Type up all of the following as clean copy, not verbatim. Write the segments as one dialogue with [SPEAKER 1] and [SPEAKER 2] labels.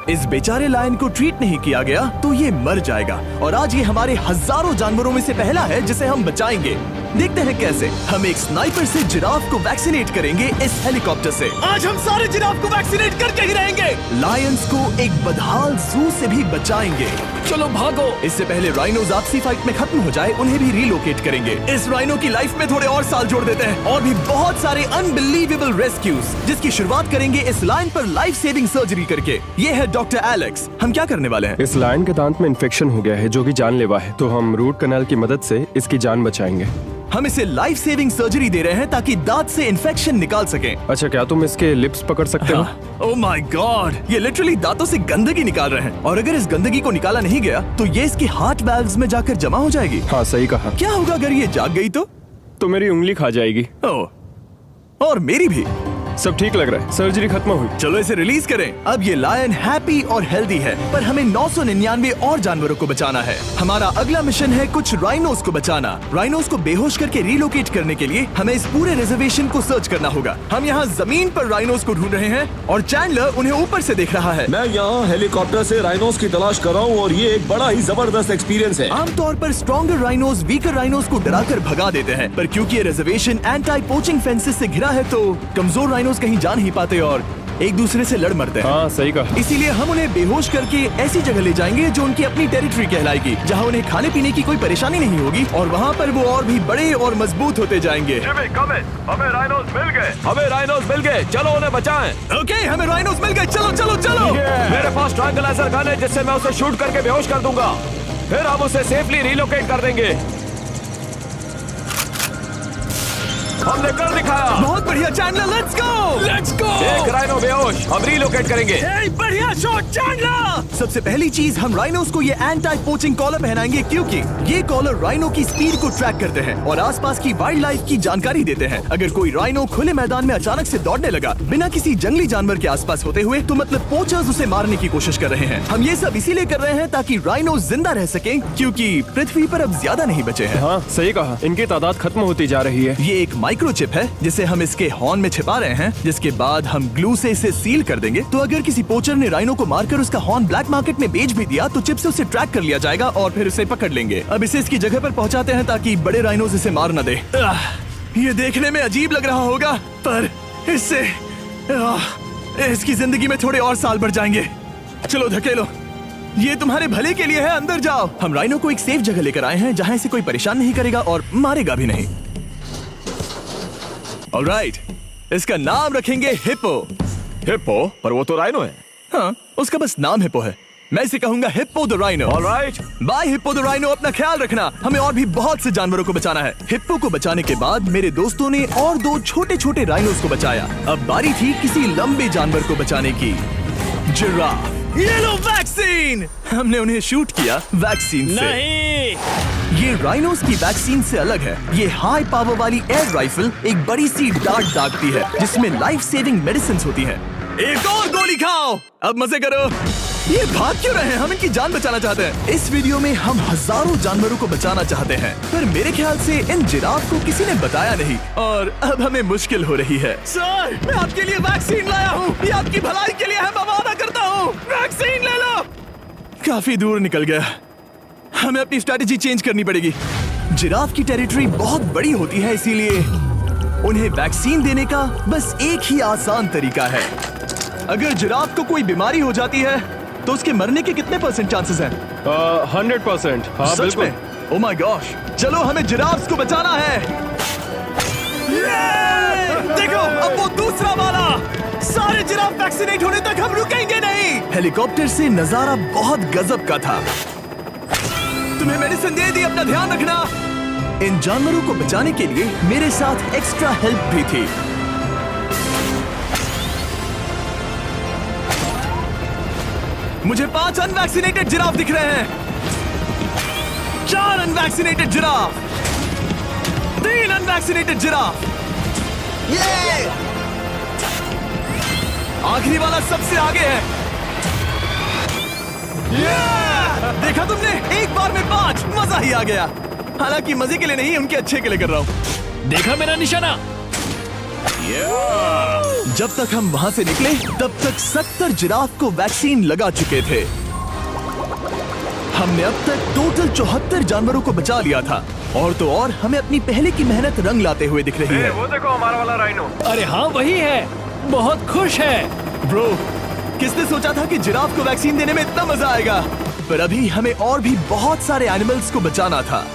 [SPEAKER 1] इस बेचारे लायन को ट्रीट नहीं किया गया तो ये मर जाएगा। और आज ये हमारे हजारों जानवरों में से पहला है जिसे हम बचाएंगे। देखते हैं कैसे। हम एक स्नाइपर से जिराफ को वैक्सीनेट करेंगे इस हेलीकॉप्टर से। आज हम सारे जिराफ को वैक्सीनेट करके ही रहेंगे। लायंस को एक बदहाल जू से भी बचाएंगे। चलो भागो। इससे पहले राइनोज आपसी फाइट में खत्म हो जाए, उन्हें भी रिलोकेट करेंगे। इस राइनो की लाइफ में थोड़े और साल जोड़ देते हैं और भी बहुत सारे अनबिलीवेबल रेस्क्यूज, जिसकी शुरुआत करेंगे इस लायन पर लाइफ सेविंग सर्जरी करके। ये है डॉक्टर एलेक्स। हम क्या करने वाले हैं?
[SPEAKER 2] इस लायन के दांत में इन्फेक्शन हो गया है जो कि जानलेवा है, तो हम रूट कैनाल की मदद से इसकी जान बचाएंगे।
[SPEAKER 1] हम इसे लाइफ सेविंग सर्जरी दे रहे हैं ताकि दांत से इन्फेक्शन निकाल सकें।
[SPEAKER 2] अच्छा, क्या तुम इसके लिप्स पकड़ सकते हो?
[SPEAKER 1] ओह माय गॉड, ये लिटरली दांतों से गंदगी निकाल रहे हैं। और अगर इस गंदगी को निकाला नहीं गया तो ये इसकी हार्ट वाल्व्स में जाकर जमा हो जाएगी।
[SPEAKER 2] हाँ, सही कहा।
[SPEAKER 1] क्या होगा अगर ये जाग गई तो
[SPEAKER 2] मेरी उंगली खा जाएगी।
[SPEAKER 1] ओह, और मेरी भी।
[SPEAKER 2] सब ठीक लग रहा है, सर्जरी खत्म हुई।
[SPEAKER 1] चलो इसे रिलीज करें। अब ये लायन हैप्पी और हेल्दी है, पर हमें 999 और जानवरों को बचाना है। हमारा अगला मिशन है कुछ राइनोस को बचाना। राइनोस को बेहोश करके रिलोकेट करने के लिए हमें इस पूरे रिजर्वेशन को सर्च करना होगा। हम यहाँ जमीन पर राइनोस को ढूंढ रहे हैं और चैंडलर उन्हें ऊपर से देख रहा है।
[SPEAKER 3] मैं यहाँ हेलीकॉप्टर से राइनोस की तलाश कर रहा हूँ और ये एक बड़ा ही जबरदस्त एक्सपीरियंस है।
[SPEAKER 1] आमतौर पर स्ट्रॉन्गर राइनोस वीकर राइनोस को डराकर भगा देते हैं, पर क्योंकि ये रिजर्वेशन एंटी पोचिंग फेंसेस से घिरा है तो कमजोर राइनोस कहीं जा नहीं पाते और एक दूसरे से लड़ मरते हैं।
[SPEAKER 2] हाँ, सही कहा।
[SPEAKER 1] इसीलिए हम उन्हें बेहोश करके ऐसी जगह ले जाएंगे जो उनकी अपनी टेरिटरी कहलाएगी, जहाँ उन्हें खाने पीने की कोई परेशानी नहीं होगी और वहाँ पर वो और भी बड़े और मजबूत होते जाएंगे।
[SPEAKER 3] हमें राइनोस मिल गए, चलो उन्हें बचाएं।
[SPEAKER 1] ओके, हमें राइनोस मिल गए, चलो चलो चलो।
[SPEAKER 3] मेरे पास ट्रायंगलाइजर गन है जिससे मैं उसे शूट करके बेहोश कर दूंगा, फिर हम उसे सेफली रिलोकेट कर देंगे। हमने कर दिखाया।
[SPEAKER 1] बहुत बढ़िया चैंडलर, लेट्स गो।
[SPEAKER 3] एक राइनो बेहोश, हम रिलोकेट करेंगे।
[SPEAKER 1] बढ़िया शॉट चैंडलर। सबसे पहली चीज, हम राइनोस को ये एंटी पोचिंग कॉलर पहनाएंगे क्योंकि ये कॉलर राइनो की स्पीड को ट्रैक करते हैं और आसपास की वाइल्ड लाइफ की जानकारी देते हैं। अगर कोई राइनो खुले मैदान में अचानक से दौड़ने लगा बिना किसी जंगली जानवर के आसपास होते हुए, तो मतलब पोचर्स उसे मारने की कोशिश कर रहे हैं। हम ये सब इसीलिए कर रहे हैं ताकि राइनो जिंदा रह सकें, क्योंकि पृथ्वी पर अब ज्यादा नहीं बचे हैं।
[SPEAKER 2] हाँ, सही कहा। इनकी तादाद खत्म होती जा रही है।
[SPEAKER 1] ये एक माइक्रोचिप है जिसे हम इसके हॉर्न में छिपा रहे हैं, जिसके बाद हम ग्लू से इसे सील कर देंगे। तो अगर किसी पोचर ने राइनो को मारकर उसका हॉर्न ब्लैक मार्केट में बेच भी दिया तो चिप से उसे ट्रैक कर लिया जाएगा और फिर उसे पकड़ लेंगे। अब इसे इसकी जगह पर पहुंचाते हैं ताकि बड़े राइनोस इसे मार न दे। ये देखने में अजीब लग रहा होगा, पर इससे इसकी जिंदगी में थोड़े और साल बढ़ जाएंगे। चलो धकेलो, ये तुम्हारे भले के लिए है, अंदर जाओ। हम राइनो को एक सेफ जगह लेकर आए हैं जहाँ इसे कोई परेशान नहीं करेगा और मारेगा भी नहीं। ऑलराइट, इसका नाम रखेंगे हिप्पो।
[SPEAKER 3] हिप्पो? पर वो तो राइनो है।
[SPEAKER 1] हाँ, उसका बस नाम हिप्पो है। मैं इसे कहूंगा hippo the rhino.
[SPEAKER 3] Alright,
[SPEAKER 1] bye hippo the rhino. अपना ख्याल रखना, हमें और भी बहुत से जानवरों को बचाना है। हिप्पो को बचाने के बाद मेरे दोस्तों ने और 2 छोटे छोटे राइनोस को बचाया। अब बारी थी किसी लंबे जानवर को बचाने की, जिराफ। ये लो वैक्सीन। हमने उन्हें शूट किया वैक्सीन से।
[SPEAKER 3] नहीं,
[SPEAKER 1] ये राइनोस की वैक्सीन से अलग है। ये हाई पावर वाली एयर राइफल एक बड़ी सी डार्ट दागती है जिसमें लाइफ सेविंग मेडिसिन होती है। एक और गोली खाओ, अब मजे करो। ये भाग क्यों रहे हैं? हम इनकी जान बचाना चाहते हैं। इस वीडियो में हम हजारों जानवरों को बचाना चाहते हैं, पर मेरे ख्याल से इन जिराफ को किसी ने बताया नहीं और अब हमें मुश्किल हो रही है। सर, मैं आपके लिए वैक्सीन लाया हूँ। ये आपकी भलाई के लिए है, मैं वादा करता हूँ। वैक्सीन ले लो। काफी दूर निकल गया, हमें अपनी स्ट्रैटेजी चेंज करनी पड़ेगी। जिराफ की टेरिटरी बहुत बड़ी होती है, इसीलिए उन्हें वैक्सीन देने का बस एक ही आसान तरीका है। अगर जिराफ को कोई बीमारी हो जाती है तो उसके मरने के कितने % चांसेस हैं?
[SPEAKER 2] 100%। हाँ,
[SPEAKER 1] सच
[SPEAKER 2] बिल्कुल।
[SPEAKER 1] में? ओह माय गॉश, चलो हमें जिराफ्स को बचाना है। देखो, अब वो दूसरा वाला। सारे जिराफ वैक्सीनेट होने तक हम रुकेंगे नहीं। हेलीकॉप्टर से नजारा बहुत गजब का था। तुम्हें मेडिसिन दे दी, अपना ध्यान रखना। इन जानवरों को बचाने के लिए मेरे साथ एक्स्ट्रा हेल्प भी थी। मुझे 5 अनवैक्सीनेटेड जिराफ दिख रहे हैं। 4 अनवैक्सीनेटेड जिराफ, 3 अनवैक्सीनेटेड जिराफ। ये आखिरी वाला सबसे आगे है। देखा तुमने, एक बार में 5। मजा ही आ गया। हालांकि मजे के लिए नहीं, उनके अच्छे के लिए कर रहा हूँ।
[SPEAKER 4] देखा मेरा निशाना?
[SPEAKER 1] जब तक हम वहाँ से निकले तब तक 70 जिराफ को वैक्सीन लगा चुके थे। हमने अब तक टोटल 74 जानवरों को बचा लिया था। और तो और हमें अपनी पहले की मेहनत रंग लाते हुए दिख रही है।
[SPEAKER 3] वो देखो हमारा वाला राइनो।
[SPEAKER 4] अरे हाँ वही है, बहुत खुश है।
[SPEAKER 1] ब्रो, किसने सोचा था कि जिराफ को वैक्सीन देने में इतना मजा आएगा। पर अभी हमें और भी बहुत सारे एनिमल्स को बचाना था।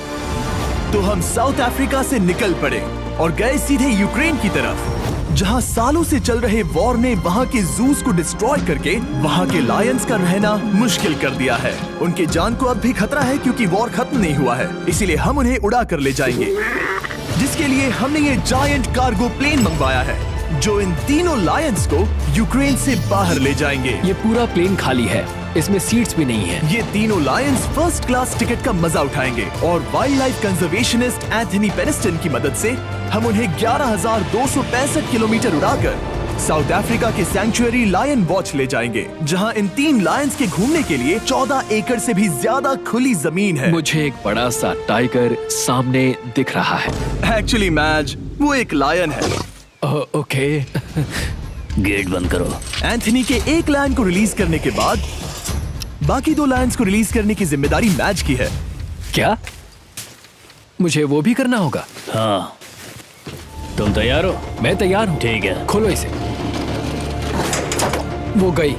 [SPEAKER 1] तो हम साउथ अफ्रीका से निकल पड़े और गए सीधे यूक्रेन की तरफ, जहां सालों से चल रहे वॉर ने वहां के जूस को डिस्ट्रॉय करके वहां के लायंस का रहना मुश्किल कर दिया है। उनके जान को अब भी खतरा है क्योंकि वॉर खत्म नहीं हुआ है, इसीलिए हम उन्हें उड़ा कर ले जाएंगे। जिसके लिए हमने ये जायंट कार्गो प्लेन मंगवाया है जो इन तीनों लायंस को यूक्रेन से बाहर ले जाएंगे।
[SPEAKER 4] ये पूरा प्लेन खाली है, इसमेमें सीट्स भी नहीं है।
[SPEAKER 1] ये तीनों लायंस फर्स्ट क्लास टिकट का मजा उठाएंगे और वाइल्ड लाइफ कंजर्वेशनिस्ट एंथनी पेनिस्टन की मदद से हम उन्हें 11,265 किलोमीटर उड़ाकर साउथ अफ्रीका के सैंक्चुअरी लायन वॉच ले जाएंगे, जहां इन 3 लायंस के घूमने के लिए 14 एकड़ से भी ज्यादा खुली जमीन है।
[SPEAKER 4] मुझे एक बड़ा सा टाइगर सामने दिख रहा है।
[SPEAKER 1] एक्चुअली मैच, वो एक लायन है।
[SPEAKER 4] ओके।
[SPEAKER 5] गेट बंद करो।
[SPEAKER 1] एंथनी के एक लायन को रिलीज करने के बाद बाकी 2 लायंस को रिलीज करने की जिम्मेदारी मैच की है।
[SPEAKER 4] क्या मुझे वो भी करना होगा?
[SPEAKER 5] हाँ, तुम तैयार हो?
[SPEAKER 4] मैं तैयार हूँ।
[SPEAKER 5] ठीक है।
[SPEAKER 4] खोलो इसे। वो गई।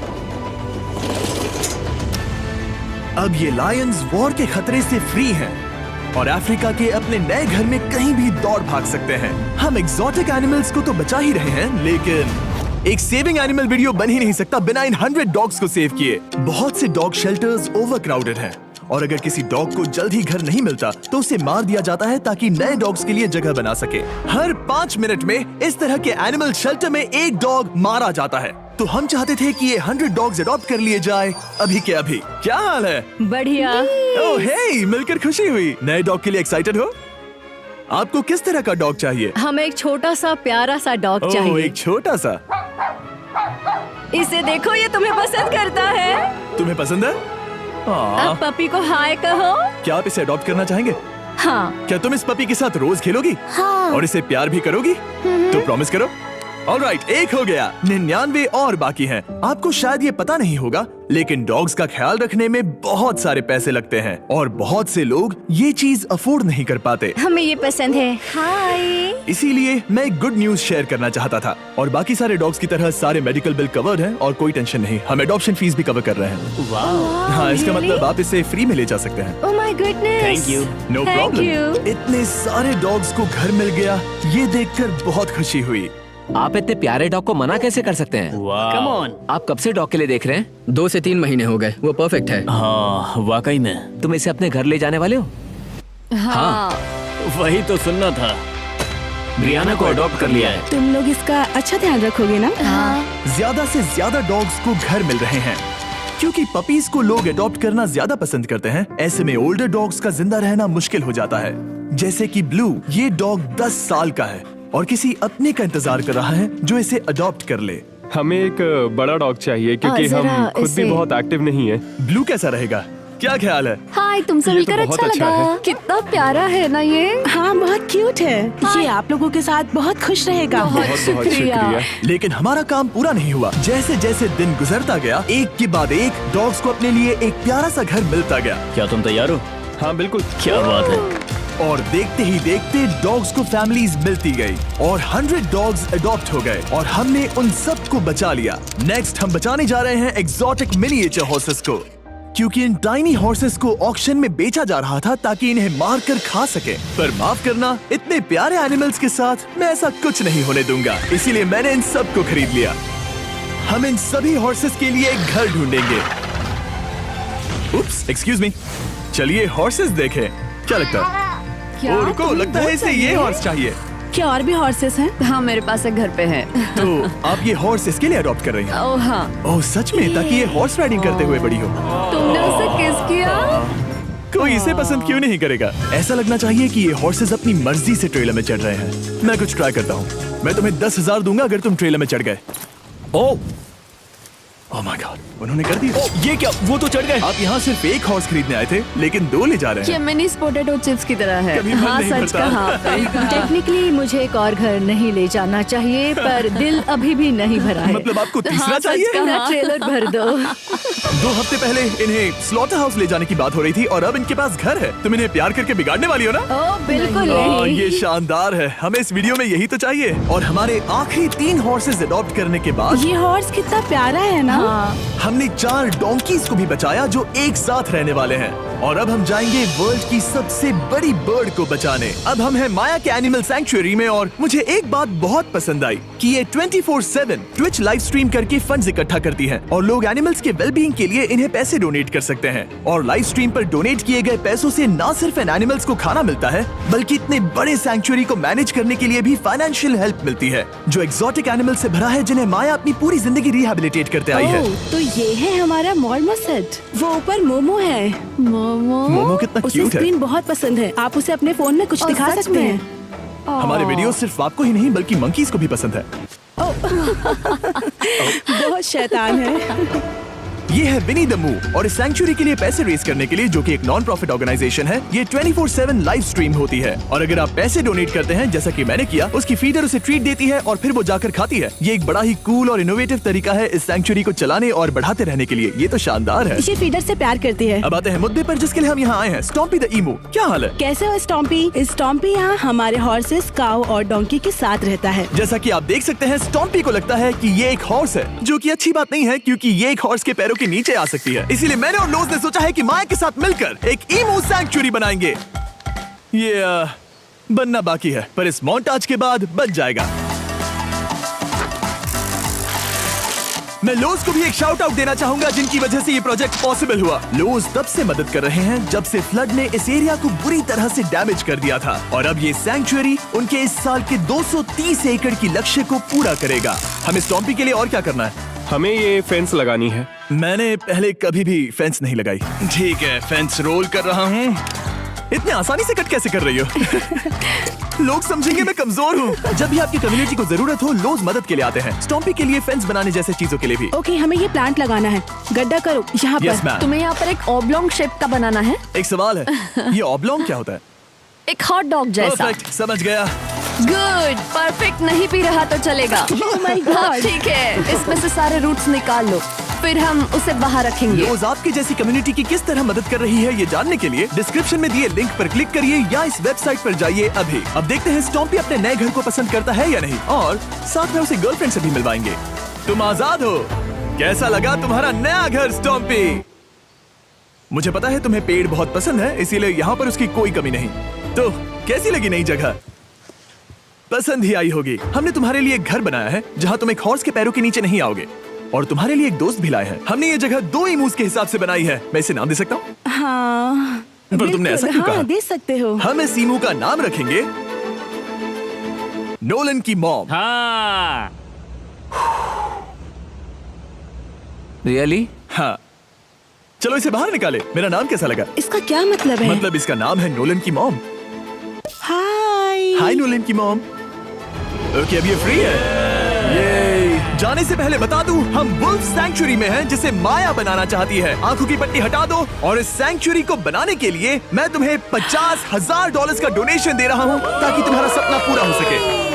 [SPEAKER 1] अब ये लायंस वॉर के खतरे से फ्री हैं और अफ्रीका के अपने नए घर में कहीं भी दौड़ भाग सकते हैं। हम एग्जॉटिक एनिमल्स को तो बचा ही रहे हैं, लेकिन एक सेविंग एनिमल वीडियो बन ही नहीं सकता बिना इन 100 डॉग्स को सेव किए। बहुत से डॉग शेल्टर्स ओवरक्राउडेड हैं और अगर किसी डॉग को जल्द ही घर नहीं मिलता तो उसे मार दिया जाता है ताकि नए डॉग्स के लिए जगह बना सके। हर 5 मिनट में इस तरह के एनिमल शेल्टर में एक डॉग मारा जाता है। तो हम चाहते थे कि ये 100 डॉग्स अडॉप्ट कर लिए जाए अभी के अभी। क्या हाल है?
[SPEAKER 6] बढ़िया।
[SPEAKER 1] ओह हे, मिलकर खुशी हुई। नए डॉग के लिए एक्साइटेड हो? आपको किस तरह का डॉग चाहिए?
[SPEAKER 6] हमें एक छोटा सा प्यारा सा डॉग
[SPEAKER 1] ओह,
[SPEAKER 6] चाहिए।
[SPEAKER 1] एक छोटा सा।
[SPEAKER 6] इसे देखो, ये तुम्हें पसंद करता है।
[SPEAKER 1] तुम्हें पसंद है?
[SPEAKER 6] अब पपी को हाय कहो।
[SPEAKER 1] क्या आप इसे अडॉप्ट करना चाहेंगे?
[SPEAKER 6] हाँ।
[SPEAKER 1] क्या तुम इस पपी के साथ रोज खेलोगी?
[SPEAKER 6] हाँ।
[SPEAKER 1] और इसे प्यार भी करोगी? तो प्रॉमिस करो। ऑलराइट, एक हो गया। 99 और बाकी हैं। आपको शायद ये पता नहीं होगा, लेकिन डॉग्स का ख्याल रखने में बहुत सारे पैसे लगते हैं और बहुत से लोग ये चीज अफोर्ड नहीं कर पाते।
[SPEAKER 6] हमें ये पसंद है। हाय।
[SPEAKER 1] इसीलिए मैं एक गुड न्यूज शेयर करना चाहता था। और बाकी सारे डॉग्स की तरह सारे मेडिकल बिल कवर्ड हैं और कोई टेंशन नहीं। हम एडॉप्शन फीस भी कवर कर रहे हैं। हाँ, इसका मतलब आप इसे फ्री में ले जा सकते हैं।
[SPEAKER 6] Oh my goodness.
[SPEAKER 5] Thank you.
[SPEAKER 1] No
[SPEAKER 6] Thank
[SPEAKER 1] problem.
[SPEAKER 6] you.
[SPEAKER 1] इतने सारे डॉग्स को घर मिल गया, ये देखकर बहुत खुशी हुई।
[SPEAKER 7] आप इतने प्यारे डॉग को मना कैसे कर सकते हैं?
[SPEAKER 5] Come on.
[SPEAKER 7] आप कब से डॉग के लिए देख रहे हैं?
[SPEAKER 4] 2 से 3 महीने हो गए, वो परफेक्ट है।
[SPEAKER 5] हाँ, वाकई में।
[SPEAKER 7] तुम इसे अपने घर ले जाने वाले हो?
[SPEAKER 6] हाँ।
[SPEAKER 5] वही तो सुनना था। ब्रियाना को अडॉप्ट कर लिया है।
[SPEAKER 8] तुम लोग इसका अच्छा ध्यान रखोगे ना?
[SPEAKER 6] हाँ।
[SPEAKER 1] ज्यादा से ज्यादा डॉग्स को घर मिल रहे हैं क्योंकि पपीज को लोग अडॉप्ट करना ज्यादा पसंद करते हैं। ऐसे में ओल्डर डॉग्स का जिंदा रहना मुश्किल हो जाता है। जैसे कि ब्लू, ये डॉग 10 साल का है और किसी अपने का इंतजार कर रहा है जो इसे अडॉप्ट कर ले।
[SPEAKER 2] हमें एक बड़ा डॉग चाहिए क्योंकि
[SPEAKER 6] जरा
[SPEAKER 2] हम खुद भी
[SPEAKER 6] इसे-
[SPEAKER 2] बहुत एक्टिव नहीं है।
[SPEAKER 1] ब्लू कैसा रहेगा? क्या ख्याल है?
[SPEAKER 6] हाय, तुमसे
[SPEAKER 2] ये तो
[SPEAKER 6] मिलकर
[SPEAKER 2] बहुत
[SPEAKER 6] अच्छा
[SPEAKER 2] अच्छा
[SPEAKER 6] लगा।
[SPEAKER 2] है।
[SPEAKER 6] कितना प्यारा है ना ये।
[SPEAKER 8] हाँ, बहुत क्यूट है। ये आप लोगों के साथ बहुत खुश रहेगा।
[SPEAKER 6] बहुत
[SPEAKER 2] बहुत
[SPEAKER 6] शुक्रिया।
[SPEAKER 2] शुक्रिया।
[SPEAKER 1] लेकिन हमारा काम पूरा नहीं हुआ। जैसे जैसे दिन गुजरता गया, एक के बाद एक डॉग्स को अपने लिए एक प्यारा सा घर मिलता गया।
[SPEAKER 5] क्या तुम तैयार हो?
[SPEAKER 2] हाँ बिल्कुल।
[SPEAKER 5] क्या बात है।
[SPEAKER 1] और देखते ही देखते डॉग्स को फैमिलीज मिलती गई और 100 डॉग्स अडॉप्ट हो गए और हमने उन सब को बचा लिया। नेक्स्ट हम बचाने जा रहे हैं एग्जॉटिक मिनिएचर हॉर्सेस को, क्योंकि इन टाइनी हॉर्सेस को ऑक्शन में बेचा जा रहा था ताकि इन्हें मार कर खा सके। पर माफ करना, इतने प्यारे एनिमल्स के साथ मैं ऐसा कुछ नहीं होने दूंगा। इसीलिए मैंने इन सब को खरीद लिया। हम इन सभी हॉर्सेस के लिए एक घर ढूंढेंगे। उप्स, एक्सक्यूज मी। चलिए हॉर्सेस देखें। क्या लगता है? ओ रुको, लगता है इसे ये हॉर्स चाहिए।
[SPEAKER 8] क्या और भी हॉर्सेस हैं?
[SPEAKER 6] हाँ, मेरे पास एक घर पे है।
[SPEAKER 1] तो आप ये हॉर्स इसके लिए अडॉप्ट कर रही हैं?
[SPEAKER 6] ओह हाँ।
[SPEAKER 1] ओह सच में? ताकि ये हॉर्स राइडिंग करते हुए बड़ी हो।
[SPEAKER 6] तुमने उसे किस किया?
[SPEAKER 1] कोई इसे पसंद क्यों नहीं करेगा? ऐसा लगना चाहिए कि ये हॉर्सेस अपनी मर्जी से ट्रेलर में चढ़ रहे हैं। मैं कुछ ट्राई करता हूँ। मैं तुम्हें 10,000 दूंगा अगर तुम ट्रेलर में चढ़ गए।
[SPEAKER 5] ओ,
[SPEAKER 1] ओह माय गॉड, उन्होंने कर दिया।
[SPEAKER 3] ये क्या, वो तो चढ़ गए।
[SPEAKER 1] आप यहाँ सिर्फ एक हॉर्स खरीदने आए थे, लेकिन 2 ले जा रहे
[SPEAKER 6] ये
[SPEAKER 1] हैं।
[SPEAKER 6] मिनी पोटैटो चिप्स की तरह है।
[SPEAKER 1] कभी मन
[SPEAKER 6] हाँ
[SPEAKER 1] नहीं
[SPEAKER 6] सच
[SPEAKER 1] भरता।
[SPEAKER 6] कहा।
[SPEAKER 8] टेक्निकली मुझे एक और घर नहीं ले जाना चाहिए, पर दिल अभी भी नहीं भरा है।
[SPEAKER 1] मतलब आपको तीसरा
[SPEAKER 6] हाँ, सच
[SPEAKER 1] चाहिए?
[SPEAKER 6] कहा।
[SPEAKER 8] मेरा ट्रेलर भर दो।
[SPEAKER 1] 2 हफ्ते पहले इन्हें स्लॉटर हाउस ले जाने की बात हो रही थी और अब इनके पास घर है। तुम इन्हें प्यार करके बिगाड़ने वाली हो ना?
[SPEAKER 8] ओ बिल्कुल
[SPEAKER 1] हाँ,
[SPEAKER 8] नहीं।
[SPEAKER 1] ये शानदार है। हमें इस वीडियो में यही तो चाहिए। और हमारे आखिरी 3 हॉर्सेस अडॉप्ट करने के बाद
[SPEAKER 8] ये हॉर्स कितना प्यारा है ना।
[SPEAKER 1] हमने 4 डोंकीज को भी बचाया जो एक साथ रहने वाले हैं। और अब हम जाएंगे वर्ल्ड की सबसे बड़ी बर्ड को बचाने। अब हम हैं माया के एनिमल सैंक्चुअरी में और मुझे एक बात बहुत पसंद आई कि ये 24/7 ट्विच लाइव स्ट्रीम करके फंड्स इकट्ठा करती है और लोग एनिमल्स के वेलबींग के लिए इन्हें पैसे डोनेट कर सकते हैं। और लाइव स्ट्रीम पर डोनेट किए गए पैसों से न सिर्फ इन एनिमल्स को खाना मिलता है, बल्कि इतने बड़े सैंक्चुअरी को मैनेज करने के लिए भी फाइनेंशियल हेल्प मिलती है, जो एक्सोटिक एनिमल से भरा है जिन्हें माया अपनी पूरी जिंदगी रिहैबिलिटेट करते आई है।
[SPEAKER 8] ओह, तो ये है हमारा मॉर्मोसेट। वो ऊपर मोमो है।
[SPEAKER 1] मोमो कितना
[SPEAKER 8] उसे
[SPEAKER 1] क्यूट है।
[SPEAKER 8] स्क्रीन बहुत पसंद है। आप उसे अपने फोन में कुछ
[SPEAKER 6] ओह,
[SPEAKER 8] दिखा
[SPEAKER 6] सच
[SPEAKER 8] सकते
[SPEAKER 6] में?
[SPEAKER 8] हैं।
[SPEAKER 1] हमारे वीडियो सिर्फ आपको ही नहीं बल्कि मंकीज को भी पसंद है।
[SPEAKER 8] बहुत शैतान है।
[SPEAKER 1] ये है विनी द मू और इस सैंक्चुअरी के लिए पैसे रेज करने के लिए, जो कि एक नॉन प्रॉफिट ऑर्गेनाइजेशन है, ये 24/7 लाइव स्ट्रीम होती है। और अगर आप पैसे डोनेट करते हैं, जैसा कि मैंने किया, उसकी फीडर उसे ट्रीट देती है और फिर वो जाकर खाती है। ये एक बड़ा ही कूल और इनोवेटिव तरीका है इस सैंक्चुअरी को चलाने और बढ़ाते रहने के लिए। ये तो शानदार है।
[SPEAKER 8] ये फीडर से प्यार करती है।
[SPEAKER 1] अब आते हैं मुद्दे पर जिसके लिए हम यहाँ आए हैं, स्टॉम्पी द ईमू। क्या हाल है?
[SPEAKER 8] कैसे हो स्टॉम्पी? स्टॉम्पी यहाँ हमारे हॉर्सेस, काऊ और डोंकी के साथ रहता है।
[SPEAKER 1] जैसा कि आप देख सकते हैं, स्टॉम्पी को लगता है कि ये एक हॉर्स है, जो कि अच्छी बात नहीं है क्योंकि ये एक हॉर्स के पैरों के नीचे आ सकती है। इसीलिए मैंने और लोज ने सोचा है कि माया के साथ मिलकर एक ईमू सैंक्चुअरी बनाएंगे। ये बनना बाकी है, पर इस मोंटाज के बाद बन जाएगा। मैं लोज को भी एक शाउट आउट देना चाहूंगा, जिनकी वजह से ये प्रोजेक्ट पॉसिबल हुआ। लोज तब से मदद कर रहे हैं जब से फ्लड ने इस एरिया को बुरी तरह से डैमेज कर दिया था, और अब ये सैंक्चुअरी उनके इस साल के 230 एकड़ की लक्ष्य को पूरा करेगा। हमें स्टॉम्पी के लिए और क्या करना है?
[SPEAKER 2] हमें ये फेंस लगानी है।
[SPEAKER 1] मैंने पहले कभी भी फेंस नहीं लगाई। ठीक है, फेंस रोल कर रहा हूँ। इतने आसानी से कट कैसे कर रही हो? लोग समझेंगे मैं कमजोर हूँ। जब भी आपकी कम्युनिटी को जरूरत हो, लोग मदद के लिए आते हैं। स्टॉम्पी के लिए फेंस बनाने जैसे चीजों के लिए भी।
[SPEAKER 8] ओके, हमें ये प्लांट लगाना है। गड्ढा करो यहाँ
[SPEAKER 1] यस
[SPEAKER 8] पर।
[SPEAKER 1] मैम।
[SPEAKER 6] तुम्हें यहाँ पर एक ऑब्लोंग शेप का बनाना है,
[SPEAKER 1] एक सवाल है, ये ऑब्लोंग क्या होता है?
[SPEAKER 6] एक हॉट डॉग जैसा।
[SPEAKER 1] परफेक्ट, समझ गया।
[SPEAKER 6] गुड, परफेक्ट नहीं पी रहा तो चलेगा।
[SPEAKER 8] Oh my God.
[SPEAKER 6] हाँ, ठीक है, इसमें से सारे रूट्स निकाल लो, फिर हम उसे बाहर रखेंगे।
[SPEAKER 1] लोज आपकी जैसी कम्युनिटी की किस तरह मदद कर रही है, ये जानने के लिए डिस्क्रिप्शन में दिए लिंक पर क्लिक करिए या इस वेबसाइट पर जाइए अभी। अब देखते हैं स्टॉम्पी अपने नए घर को पसंद करता है या नहीं, और साथ में उसे गर्लफ्रेंड से भी मिलवाएंगे। तुम आजाद हो। कैसा लगा तुम्हारा नया घर स्टॉम्पी? मुझे पता है तुम्हें पेड़ बहुत पसंद है, इसीलिए यहाँ पर उसकी कोई कमी नहीं। तो कैसी लगी नई जगह? पसंद ही आई होगी। हमने तुम्हारे लिए एक घर बनाया है जहाँ तुम एक हॉर्स के पैरों के नीचे नहीं आओगे, और तुम्हारे लिए एक दोस्त भी लाए हैं। हमने ये जगह 2 ईमूस के हिसाब से बनाई है। मैं इसे नाम दे सकता हूँ?
[SPEAKER 8] हाँ,
[SPEAKER 1] पर तुमने ऐसा क्यों
[SPEAKER 8] हाँ,
[SPEAKER 1] कहा?
[SPEAKER 8] दे सकते हो।
[SPEAKER 1] हम इस ईमू का नाम रखेंगे नोलन की मॉम।
[SPEAKER 5] हाँ,
[SPEAKER 7] रियली?
[SPEAKER 1] हाँ, चलो इसे बाहर निकाले। मेरा नाम कैसा लगा?
[SPEAKER 8] इसका क्या मतलब है?
[SPEAKER 1] मतलब इसका नाम है नोलन की मॉम।
[SPEAKER 8] हाय।
[SPEAKER 1] हाय नोलन की मॉम। ओके, अब ये फ्री है। ये जाने से पहले बता दूं, हम वुल्फ सैंक्चुअरी में हैं, जिसे माया बनाना चाहती है। आंखों की पट्टी हटा दो, और इस सैंक्चुअरी को बनाने के लिए मैं तुम्हें $50,000 का डोनेशन दे रहा हूं, ताकि तुम्हारा सपना पूरा हो सके।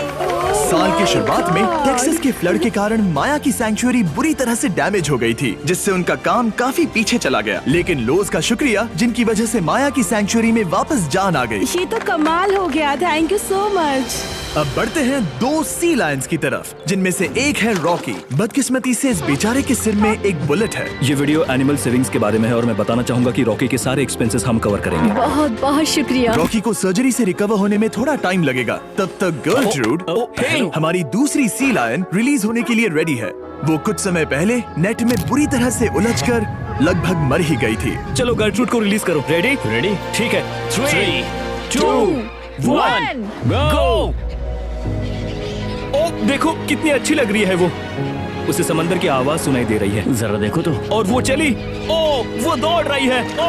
[SPEAKER 1] साल की शुरुआत में टेक्सास के फ्लड के कारण माया की सैंक्चुअरी बुरी तरह से डैमेज हो गई थी, जिससे उनका काम काफी पीछे चला गया। लेकिन लोज का शुक्रिया, जिनकी वजह से माया की सैंक्चुअरी में वापस जान आ गई।
[SPEAKER 8] ये तो कमाल हो गया। Thank you so much.
[SPEAKER 1] अब बढ़ते हैं 2 सी लायंस की तरफ, जिनमें से एक है रॉकी। बदकिस्मती से इस बेचारे के सिर में एक बुलेट है।
[SPEAKER 9] ये वीडियो एनिमल सेविंग्स के बारे में है और मैं बताना चाहूंगा कि रॉकी के सारे एक्सपेंसेस हम कवर करेंगे।
[SPEAKER 6] बहुत बहुत शुक्रिया।
[SPEAKER 1] रॉकी को सर्जरी से रिकवर होने में थोड़ा टाइम लगेगा। तब तक गर्लट्रूड, हमारी दूसरी सी लायन, रिलीज होने के लिए रेडी है। वो कुछ समय पहले नेट में बुरी तरह से उलझकर लगभग मर ही गई थी।
[SPEAKER 9] चलो गर्लट्रूड को रिलीज करो। रेडी?
[SPEAKER 5] रेडी?
[SPEAKER 9] ठीक है।
[SPEAKER 5] 3, 2, 1, गो!
[SPEAKER 9] ओ देखो कितनी अच्छी लग रही है वो। उसे समंदर की आवाज सुनाई दे रही है।
[SPEAKER 5] जरा देखो तो।
[SPEAKER 9] और वो चली। ओ वो दौड़ रही है। ओ।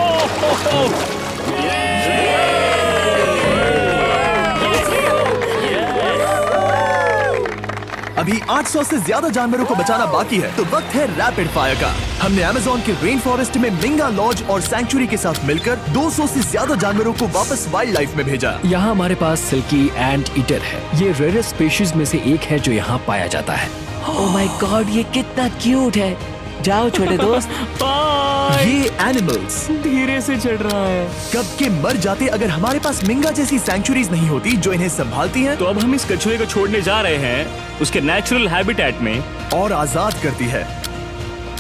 [SPEAKER 1] अब अभी 800 से ज्यादा जानवरों को बचाना बाकी है, तो वक्त है रैपिड फायर का। हमने अमेज़न के रेन फॉरेस्ट में मिंगा लॉज और सैंक्चुरी के साथ मिलकर 200 से ज्यादा जानवरों को वापस वाइल्ड लाइफ में भेजा।
[SPEAKER 4] यहाँ हमारे पास सिल्की एंट ईटर है। ये रेयरेस्ट स्पीशीज में से एक है जो यहाँ पाया जाता है।
[SPEAKER 7] ओह माय गॉड, ये कितना क्यूट है। जाओ छोटे दोस्त।
[SPEAKER 1] ये एनिमल्स
[SPEAKER 7] धीरे से चढ़ रहा है।
[SPEAKER 1] कब के मर जाते अगर हमारे पास मिंगा जैसी सैंक्चुरीज नहीं होती जो इन्हें संभालती हैं
[SPEAKER 9] तो अब हम इस कछुए को छोड़ने जा रहे हैं उसके नेचुरल हैबिटेट में
[SPEAKER 1] और आजाद करती है।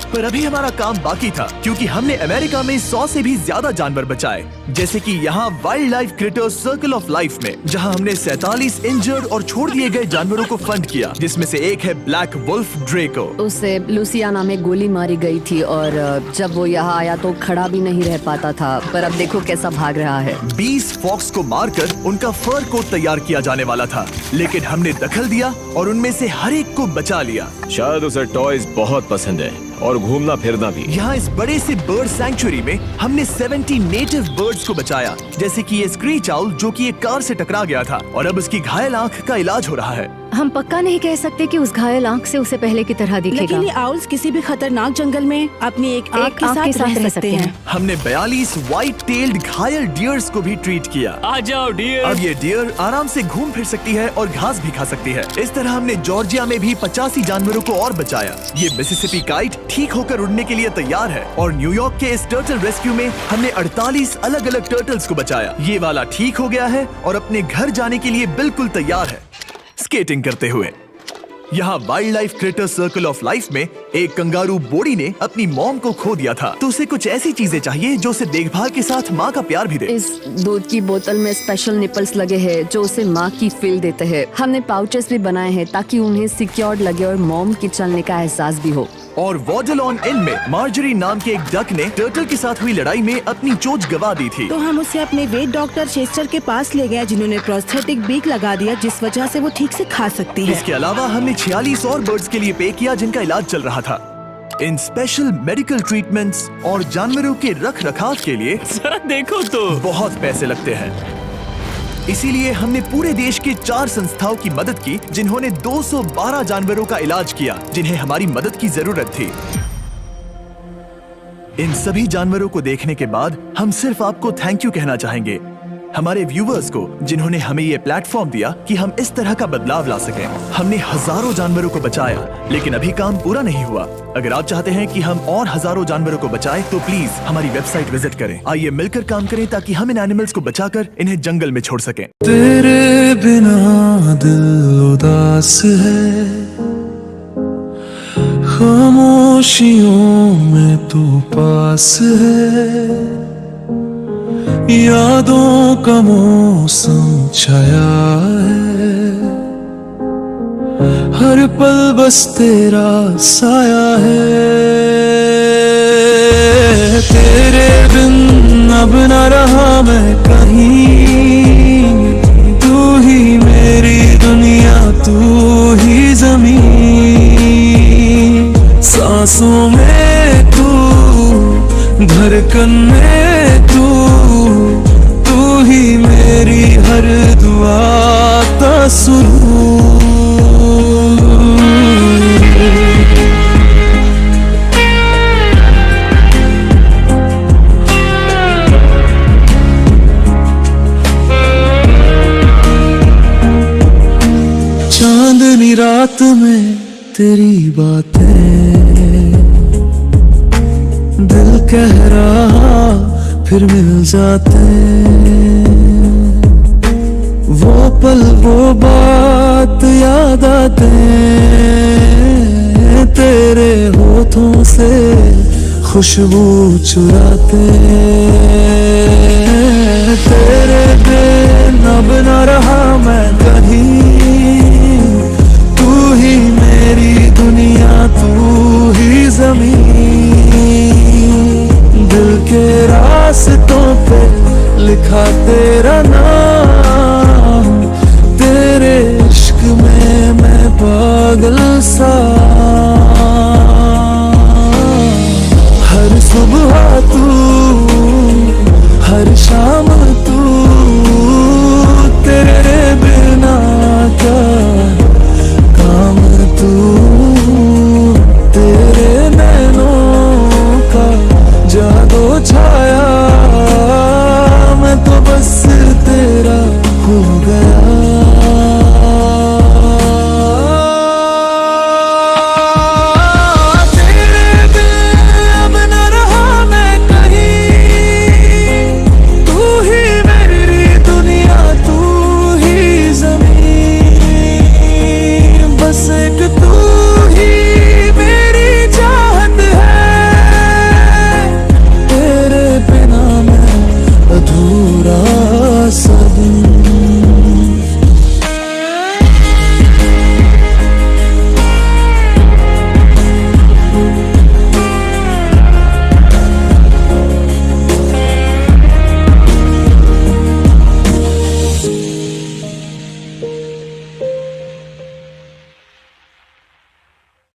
[SPEAKER 1] पर अभी हमारा काम बाकी था, क्योंकि हमने अमेरिका में 100 से भी ज्यादा जानवर बचाए, जैसे कि यहाँ wild life creators circle of life में, जहाँ हमने 47 इंजर्ड और छोड़ दिए गए जानवरों को फंड किया, जिसमें से एक है ब्लैक वुल्फ ड्रेको।
[SPEAKER 6] उसे लुसियाना में गोली मारी गई थी और जब वो यहाँ आया तो खड़ा भी नहीं रह पाता था, पर अब देखो कैसा भाग रहा है।
[SPEAKER 1] 20 फॉक्स को मारकर उनका फर कोट तैयार किया जाने वाला था, लेकिन हमने दखल दिया और उनमें से हर एक को बचा लिया।
[SPEAKER 3] शायद उसे टॉयज बहुत पसंद है और घूमना फिरना भी।
[SPEAKER 1] यहाँ इस बड़े से बर्ड सैंक्चुरी में हमने 70 नेटिव बर्ड्स को बचाया, जैसे कि ये स्क्रीच आउल जो कि एक कार से टकरा गया था और अब उसकी घायल आंख का इलाज हो रहा है।
[SPEAKER 8] हम पक्का नहीं कह सकते कि उस घायल आंख से उसे पहले की तरह दिखेगा।
[SPEAKER 10] लेकिन ये आउल्स किसी भी खतरनाक जंगल में अपनी एक आंख के साथ रह सकते हैं।
[SPEAKER 1] हमने 42 व्हाइट टेल्ड घायल डियर्स को भी ट्रीट किया।
[SPEAKER 9] आ जाओ डियर।
[SPEAKER 1] अब ये डियर आराम से घूम फिर सकती है और घास भी खा सकती है। इस तरह हमने जॉर्जिया में भी 85 जानवरों को और बचाया। ये मिसिसिपी काइट ठीक होकर उड़ने के लिए तैयार है और न्यूयॉर्क के इस टर्टल रेस्क्यू में हमने 48 अलग अलग टर्टल्स को बचाया। ये वाला ठीक हो गया है और अपने घर जाने के लिए बिल्कुल तैयार है स्केटिंग करते हुए। यहाँ wild life creator circle of life में एक कंगारू बोडी ने अपनी मॉम को खो दिया था, तो उसे कुछ ऐसी चीजें चाहिए जो उसे देखभाल के साथ माँ का प्यार भी दे।
[SPEAKER 6] इस दूध की बोतल में स्पेशल निपल्स लगे हैं जो उसे माँ की फील देते हैं। हमने पाउचेस भी बनाए हैं ताकि उन्हें सिक्योर्ड लगे और मॉम के चलने का एहसास भी हो।
[SPEAKER 1] और वॉडलॉन इन में मार्जरी नाम के एक डक ने टर्टल के साथ हुई लड़ाई में अपनी चोंच गवा दी थी,
[SPEAKER 10] तो हम उसे अपने वेट डॉक्टर चेस्टर के पास ले गए, जिन्होंने प्रोस्थेटिक बीक लगा दिया, जिस वजह से वो ठीक से खा सकती है।
[SPEAKER 1] इसके अलावा हमने 46 और बर्ड्स के लिए पे किया जिनका इलाज चल रहा था। इन स्पेशल मेडिकल ट्रीटमेंट्स और जानवरों के रख रखाव के लिए
[SPEAKER 9] जरा देखो तो
[SPEAKER 1] बहुत पैसे लगते हैं। इसीलिए हमने पूरे देश के 4 संस्थाओं की मदद की जिन्होंने 212 जानवरों का इलाज किया जिन्हें हमारी मदद की जरूरत थी। इन सभी जानवरों को देखने के बाद हम सिर्फ आपको थैंक यू कहना चाहेंगे, हमारे व्यूवर्स को जिन्होंने हमें ये प्लेटफॉर्म दिया कि हम इस तरह का बदलाव ला सकें। हमने हजारों जानवरों को बचाया, लेकिन अभी काम पूरा नहीं हुआ। अगर आप चाहते हैं कि हम और हजारों जानवरों को बचाएं, तो प्लीज हमारी वेबसाइट विजिट करें। आइए मिलकर काम करें ताकि हम इन एनिमल्स को बचाकर इन्हें जंगल में छोड़ सकें।
[SPEAKER 11] तेरे बिना दिल उदास है, खामोशियों में तू पास है, यादों का मौसम छाया है, हर पल बस तेरा साया है। तेरे बिन अब न रहा मैं कहीं, तू ही मेरी दुनिया, तू ही ज़मीन, सांसों में तू, धड़कन में तू, तू ही मेरी हर दुआ का सुरूर। चांदनी रात में तेरी बातें, दिल कह रहा फिर मिल जाते, वो पल वो बात याद आते, तेरे होठों से खुशबू चुराते, तेरे बिन अब न रहा मैं कहीं, तू ही मेरी दुनिया, तू ही ज़मीन, दिल के रास्तों पे लिखा तेरा नाम, तेरे इश्क में मैं पागल सा, हर सुबह तू, हर शाम तू, तेरे बिना क्या काम तू। कि तू